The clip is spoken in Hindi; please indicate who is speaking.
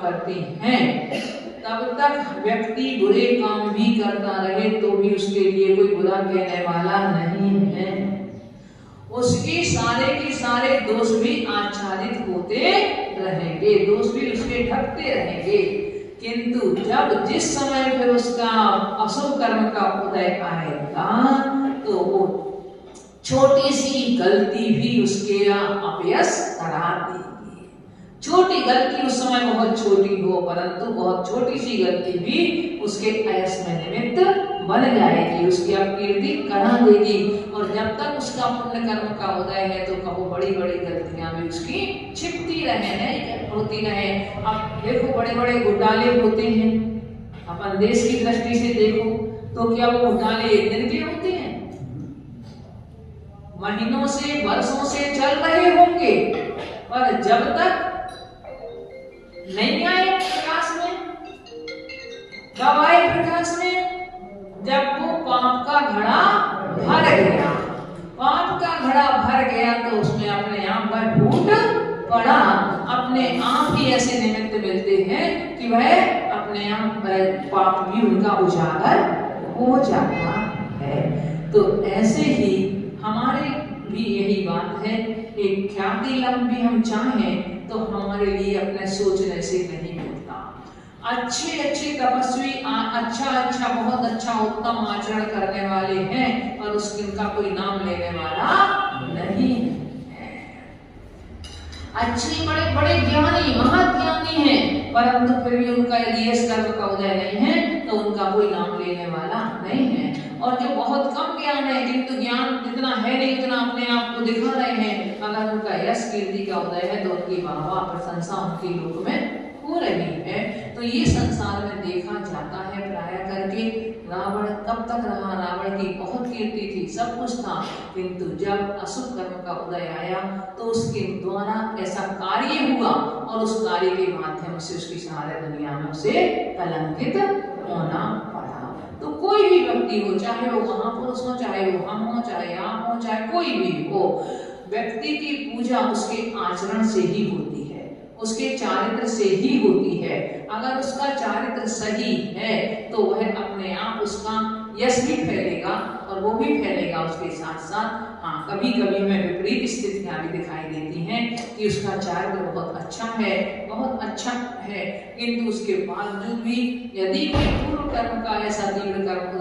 Speaker 1: करते हैं, तब तक व्यक्ति बुरे काम भी करता रहे तो भी उसके लिए कोई बुरा कहने वाला नहीं है। उसके सारे के सारे दोष भी आच्छादित होते रहेंगे, दोष भी उसके ढकते रहेंगे। किंतु जब जिस समय फिर उसका अशुभ कर्म का उदय आएगा तो वो छोटी सी गलती भी उसके अपयश करा देगी। छोटी गलती उस समय बहुत छोटी हो, परंतु बहुत छोटी सी गलती भी उसके अयश में निमित्त बन जाएगी, उसकी अपकीर्ति करा देगी। और जब तक उसका पुण्य कर्म का उदय है तो कहो बड़ी बड़ी गलतियां भी उसकी छिपती रहे, होती रहे। अब देखो बड़े बड़े घोटाले होते हैं, अपन देश की दृष्टि से देखो तो क्या वो घोटाले एक दिन के होते हैं? महीनों से वर्षों से चल रहे होंगे, पर जब तक नहीं आए प्रकाश में, कब आए प्रकाश में? जब वो पाप का घड़ा भर गया। पाप का घड़ा भर गया तो उसमें अपने आप वह फूट पड़ा। अपने आप ही ऐसे निमित्त मिलते हैं कि वह अपने आप पाप भी उनका उजागर हो जाता है। तो ऐसे ही हमारे भी यही बात है, एक ख्याति लाभ भी हम चाहें तो हमारे लिए अपने सोचने से नहीं मिलता। अच्छे अच्छे तपस्वी अच्छा बहुत अच्छा उत्तम आचरण करने वाले हैं और उसके उनका कोई नाम लेने वाला नहीं है। अच्छे बड़े बड़े ज्ञानी महाज्ञानी हैं, परंतु फिर भी उनका यदि इस कर्म का उदय नहीं है तो उनका कोई नाम लेने वाला नहीं है। और जो बहुत कम ज्ञान है, किंतु ज्ञान जितना है नहीं उतना अपने आप को दिखा रहे हैं, अगर उनका यश कीर्ति का उदय है तो उनकी वाह प्रशंसा उनके लोक में हो रही है। तो ये संसार में देखा जाता है प्राय करके। रावण कब तक रहा? रावण की बहुत कीर्ति थी, सब कुछ था, किंतु जब अशुभ कर्म का उदय आया तो उसके द्वारा ऐसा कार्य हुआ और उस कार्य के माध्यम से उसकी सारे दुनिया में उसे कलंकित होना पड़ा। तो कोई भी व्यक्ति हो, चाहे वो महापुरुष हो, चाहे वो हम हो, चाहे आप हो, चाहे कोई भी हो, व्यक्ति की पूजा उसके आचरण से ही होती है, उसके चारित्र से ही होती है। अगर उसका चारित्र सही है तो वह अपने आप उसका यश भी फैलेगा और वो भी फैलेगा उसके साथ साथ। हाँ, कभी कभी में विपरीत स्थितियां भी दिखाई देती हैं कि उसका चारित्र बहुत अच्छा है, किंतु उसके बावजूद भी यदि कोई पूर्व कर्म का ऐसा तीव्र कर्म